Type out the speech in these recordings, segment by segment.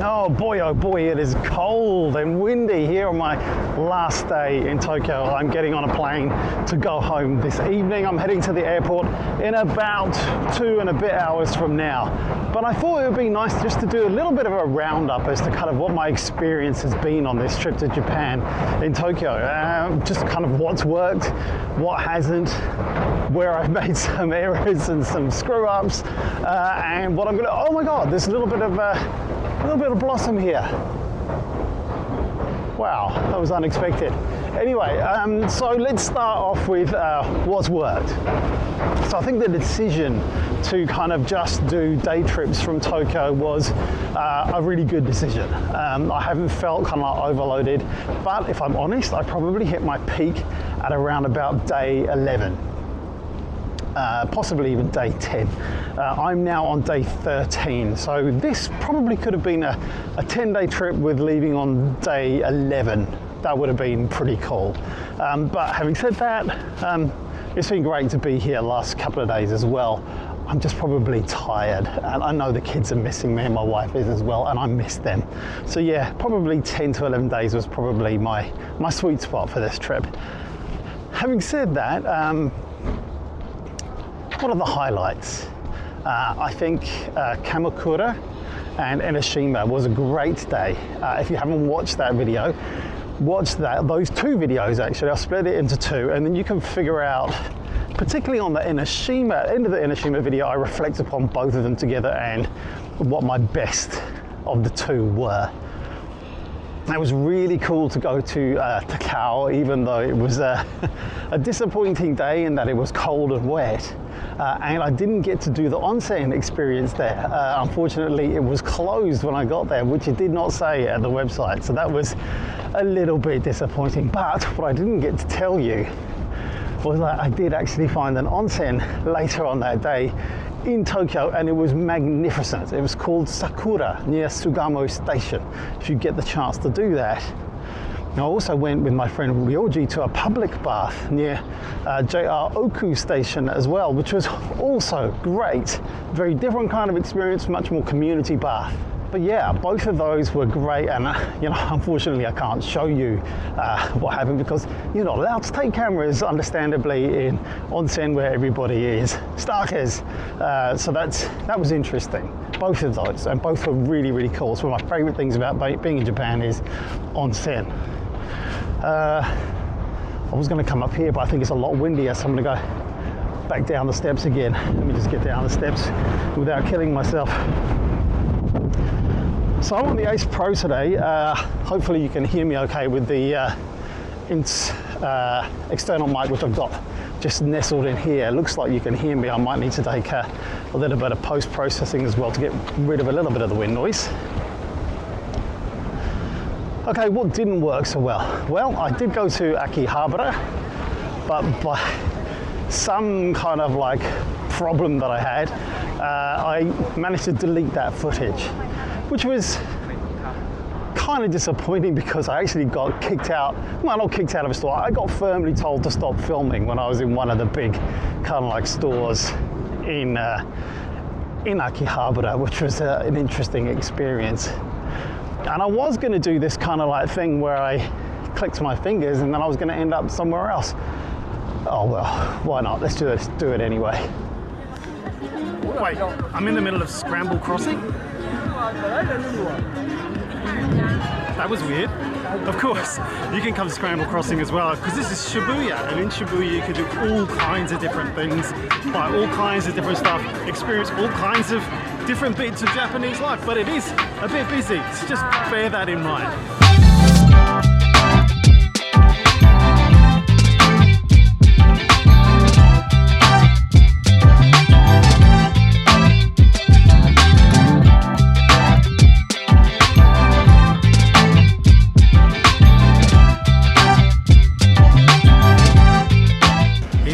Oh boy, it is cold and windy here on my last day in Tokyo. I'm getting on a plane to go home this evening. I'm heading to the airport in about 2 and a bit hours from now. But I thought it would be nice just to do a little bit of a roundup as to kind of what my experience has been on this trip to Japan in Tokyo. Just kind of what's worked, what hasn't, where I've made some errors and some screw ups, and what I'm gonna, oh my God, there's a little bit of blossom here. Wow, that was unexpected. Anyway, so let's start off with what's worked. So I think the decision to kind of just do day trips from Tokyo was a really good decision. I haven't felt kind of like overloaded, but if I'm honest, I probably hit my peak at around about day 11. Possibly even day 10. I'm now on day 13, so this probably could have been a 10-day trip with leaving on day 11. That would have been pretty cool. But having said that, it's been great to be here last couple of days as well. I'm just probably tired, and I know the kids are missing me and my wife is as well, and I miss them. So yeah, probably 10 to 11 days was probably my sweet spot for this trip. Having said that, what are the highlights? I think Kamakura and Enoshima was a great day. If you haven't watched that video, watch those two videos actually. I'll split it into two, and then you can figure out, particularly on the end of the Enoshima video, I reflect upon both of them together and what my best of the two were. It was really cool to go to Takao, even though it was a disappointing day in that it was cold and wet. And I didn't get to do the onsen experience there. Unfortunately, it was closed when I got there, which it did not say at the website. So that was a little bit disappointing. But what I didn't get to tell you was that I did actually find an onsen later on that day in Tokyo, and it was magnificent. It was called Sakura near Sugamo Station, if you get the chance to do that. I also went with my friend Ryoji to a public bath near JR Oku Station as well, which was also great. Very different kind of experience, much more community bath. But yeah, both of those were great, and you know, unfortunately I can't show you what happened because you're not allowed to take cameras, understandably, in onsen where everybody is stalkers. So that was interesting, both of those, and both were really, really cool. So one of my favorite things about being in Japan is onsen. I was going to come up here, but I think it's a lot windier, so I'm going to go back down the steps again. Let me just get down the steps without killing myself. So I'm on the Ace Pro today. Hopefully you can hear me okay with the external mic, which I've got just nestled in here. It looks like you can hear me. I might need to take a little bit of post-processing as well to get rid of a little bit of the wind noise. Okay, what didn't work so well? Well, I did go to Akihabara, but by some kind of like problem that I had, I managed to delete that footage, which was kind of disappointing because I actually got kicked out. Well, not kicked out of a store. I got firmly told to stop filming when I was in one of the big kind of like stores in Akihabara, which was an interesting experience. And I was going to do this kind of like thing where I clicked my fingers and then I was going to end up somewhere else. Oh well, why not? Let's do it anyway. Wait, I'm in the middle of Scramble Crossing? That was weird. Of course, you can come Scramble Crossing as well, because this is Shibuya, and in Shibuya you can do all kinds of different things, buy all kinds of different stuff, experience all kinds of different bits of Japanese life, but it is a bit busy, so just bear that in mind.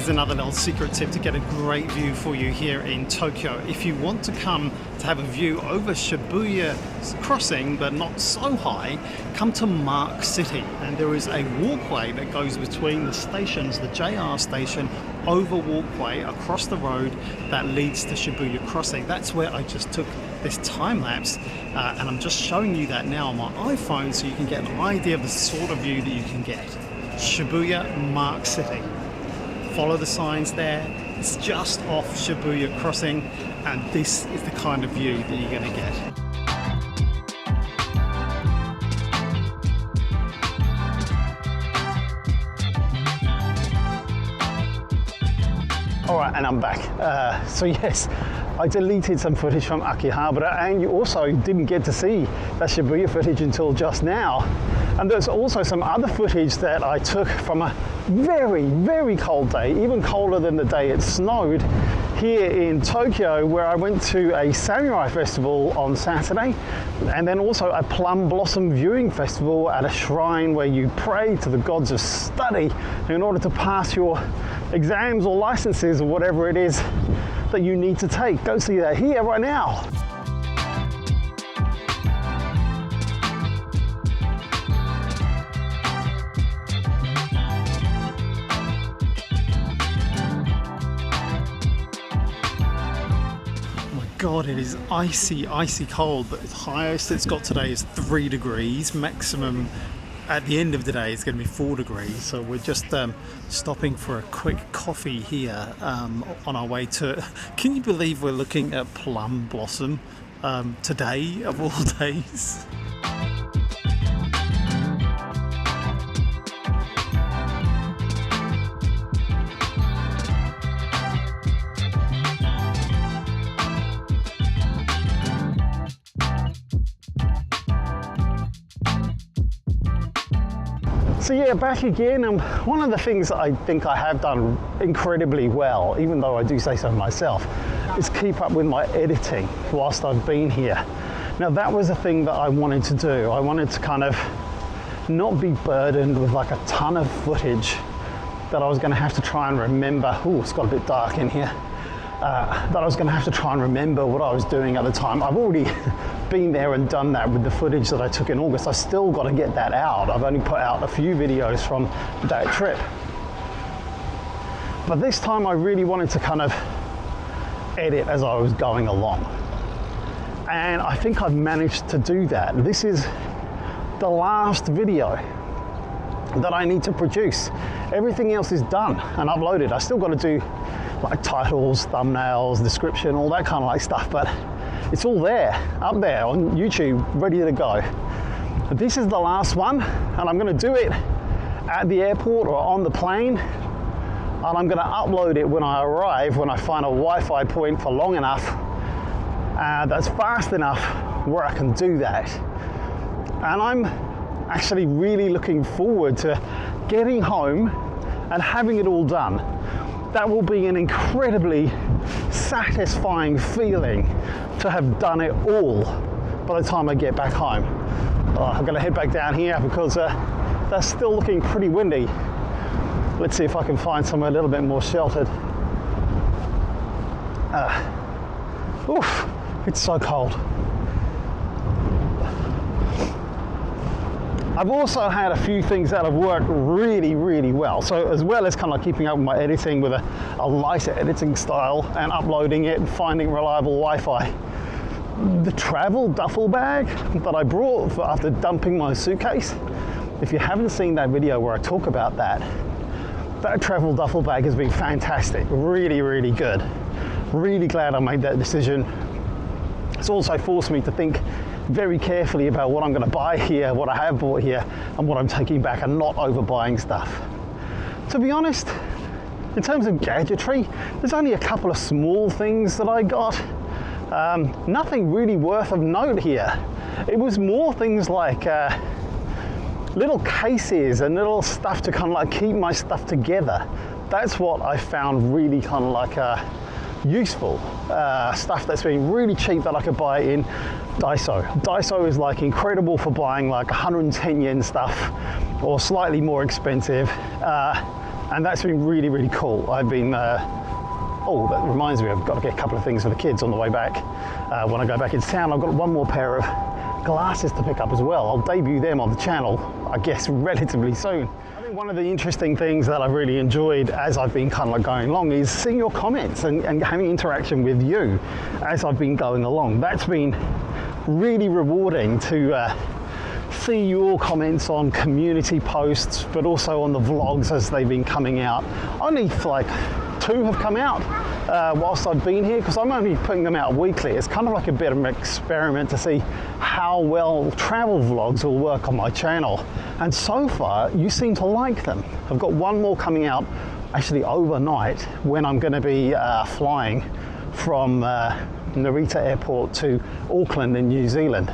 Another little secret tip to get a great view for you here in Tokyo. If you want to come to have a view over Shibuya crossing but not so high, come to Mark City, and there is a walkway that goes between the stations, the JR station, over walkway across the road that leads to Shibuya crossing. That's where I just took this time lapse, and I'm just showing you that now on my iPhone so you can get an idea of the sort of view that you can get. Shibuya Mark City. Follow the signs there. It's just off Shibuya Crossing, and this is the kind of view that you're going to get. All right, and I'm back. So yes, I deleted some footage from Akihabara, and you also didn't get to see that Shibuya footage until just now. And there's also some other footage that I took from a very, very cold day, even colder than the day it snowed here in Tokyo, where I went to a samurai festival on Saturday, and then also a plum blossom viewing festival at a shrine where you pray to the gods of study in order to pass your exams or licenses or whatever it is that you need to take. Go see that here right now. God, it is icy, icy cold. The highest it's got today is 3 degrees. Maximum at the end of the day is going to be 4 degrees. So we're just stopping for a quick coffee here on our way to... Can you believe we're looking at plum blossom today of all days? So yeah, back again, and one of the things that I think I have done incredibly well, even though I do say so myself, is keep up with my editing whilst I've been here. Now that was a thing that I wanted to do. I wanted to kind of not be burdened with like a ton of footage that I was going to have to try and remember. Oh, it's got a bit dark in here. That I was going to have to try and remember what I was doing at the time. I've already been there and done that with the footage that I took in August. I still got to get that out. I've only put out a few videos from that trip. But this time I really wanted to kind of edit as I was going along. And I think I've managed to do that. This is the last video that I need to produce. Everything else is done and uploaded. I still got to do like titles, thumbnails, description, all that kind of like stuff, but it's all there, up there on YouTube, ready to go. But this is the last one, and I'm going to do it at the airport or on the plane, and I'm going to upload it when I arrive, when I find a Wi-Fi point for long enough that's fast enough where I can do that. And I'm actually really looking forward to getting home and having it all done. That will be an incredibly satisfying feeling to have done it all by the time I get back home. I'm going to head back down here because that's still looking pretty windy. Let's see if I can find somewhere a little bit more sheltered. Oof, it's so cold. I've also had a few things that have worked really, really well. So as well as kind of keeping up with my editing with a lighter editing style and uploading it and finding reliable Wi-Fi, the travel duffel bag that I brought after dumping my suitcase, if you haven't seen that video where I talk about that, that travel duffel bag has been fantastic, really, really good. Really glad I made that decision. It's also forced me to think very carefully about what I'm going to buy here, what I have bought here, and what I'm taking back, and not overbuying stuff. To be honest, in terms of gadgetry, there's only a couple of small things that I got. Nothing really worth of note here. It was more things like little cases and little stuff to kind of like keep my stuff together. That's what I found really kind of like useful. Stuff that's been really cheap that I could buy in Daiso. Daiso is like incredible for buying like 110 yen stuff or slightly more expensive, and that's been really, really cool. I've been oh, that reminds me, I've got to get a couple of things for the kids on the way back. When I go back into town, I've got one more pair of glasses to pick up as well. I'll debut them on the channel, I guess, relatively soon. I think one of the interesting things that I've really enjoyed as I've been kind of like going along is seeing your comments and having interaction with you as I've been going along. That's been really rewarding to see your comments on community posts, but also on the vlogs as they've been coming out. Only like 2 have come out whilst I've been here, because I'm only putting them out weekly. It's kind of like a bit of an experiment to see how well travel vlogs will work on my channel. And so far, you seem to like them. I've got 1 more coming out actually overnight when I'm going to be flying from Narita Airport to Auckland in New Zealand,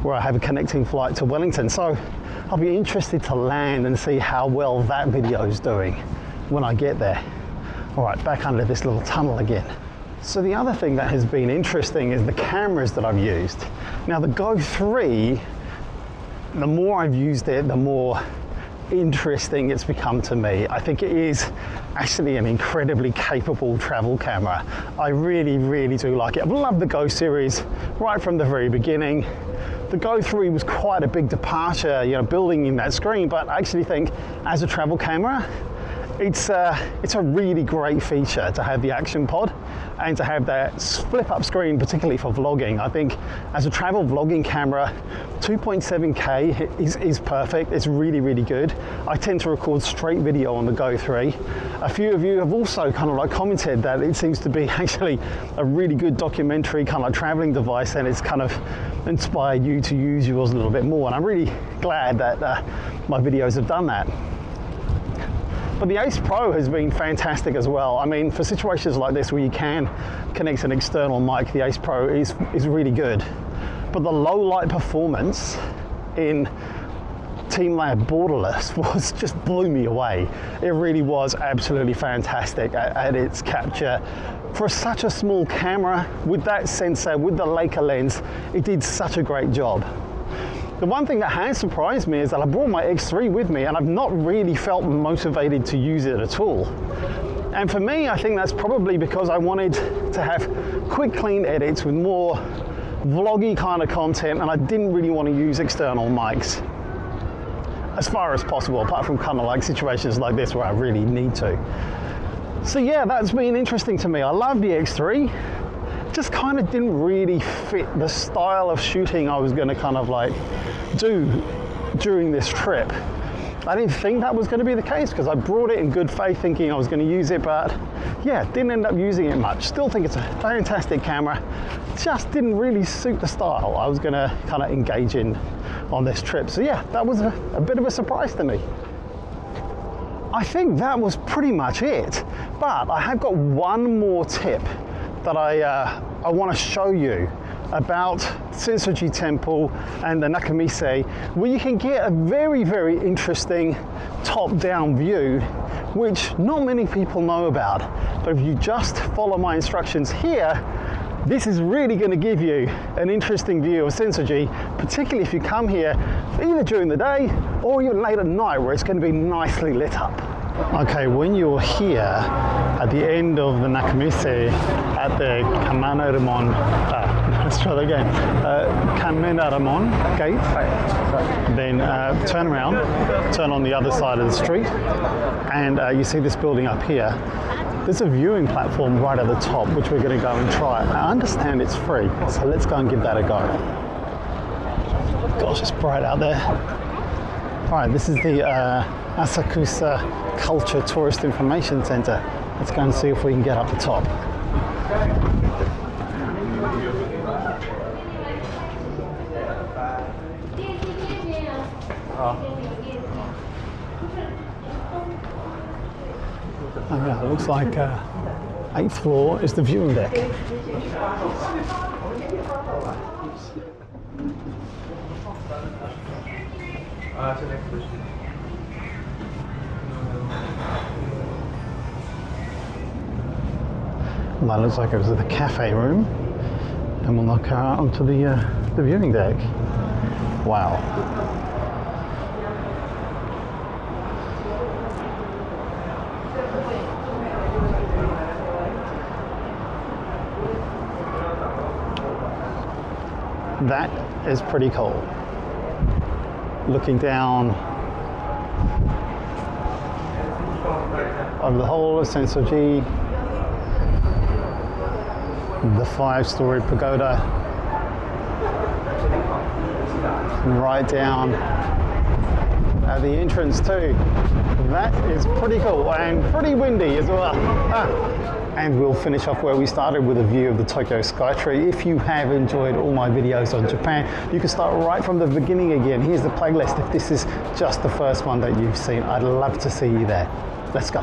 where I have a connecting flight to Wellington. So I'll be interested to land and see how well that video is doing when I get there. All right, back under this little tunnel again. So the other thing that has been interesting is the cameras that I've used. Now the Go 3, the more I've used it, the more interesting it's become to me. I think it is actually an incredibly capable travel camera. I really, really do like it. I've loved the Go series right from the very beginning. The Go 3 was quite a big departure, you know, building in that screen, but I actually think as a travel camera, it's a really great feature to have the action pod and to have that flip up screen, particularly for vlogging. I think as a travel vlogging camera, 2.7K is perfect. It's really, really good. I tend to record straight video on the Go 3. A few of you have also kind of like commented that it seems to be actually a really good documentary kind of traveling device, and it's kind of inspired you to use yours a little bit more. And I'm really glad that my videos have done that. But the Ace Pro has been fantastic as well. I mean, for situations like this where you can connect an external mic, the Ace Pro is really good. But the low light performance in TeamLab Borderless just blew me away. It really was absolutely fantastic at its capture. For such a small camera, with that sensor, with the Leica lens, it did such a great job. The one thing that has surprised me is that I brought my X3 with me and I've not really felt motivated to use it at all. And for me, I think that's probably because I wanted to have quick, clean edits with more vloggy kind of content, and I didn't really want to use external mics as far as possible, apart from kind of like situations like this where I really need to. So yeah, that's been interesting to me. I love the X3. Just kind of didn't really fit the style of shooting I was going to kind of like do during this trip. I didn't think that was going to be the case because I brought it in good faith thinking I was going to use it, but yeah, didn't end up using it much. Still think it's a fantastic camera, just didn't really suit the style I was going to kind of engage in on this trip. So yeah, that was a bit of a surprise to me. I think that was pretty much it, but I have got 1 more tip that I want to show you about Sensoji Temple and the Nakamise, where you can get a very, very interesting top-down view, which not many people know about. But if you just follow my instructions here, this is really going to give you an interesting view of Sensoji, particularly if you come here either during the day or even late at night, where it's going to be nicely lit up. Okay, when you're here at the end of the Nakamise at the Kamenarimon, let's try that again, Kamenarimon gate, then turn around, turn on the other side of the street, and you see this building up here. There's a viewing platform right at the top, which we're going to go and try. I understand it's free, so let's go and give that a go. Gosh, it's bright out there. All right, this is the Asakusa Culture Tourist Information Center. Let's go and see if we can get up the top. Oh yeah, it looks like 8th floor is the viewing deck. And that looks like it was the cafe room, and we'll knock onto the viewing deck. Wow. That is pretty cool. Looking down over the whole of Sensoji, the 5-story pagoda, and right down at the entrance too. That is pretty cool and pretty windy as well. And we'll finish off where we started with a view of the Tokyo Skytree. If you have enjoyed all my videos on Japan, you can start right from the beginning again. Here's the playlist if this is just the first one that you've seen. I'd love to see you there. Let's go.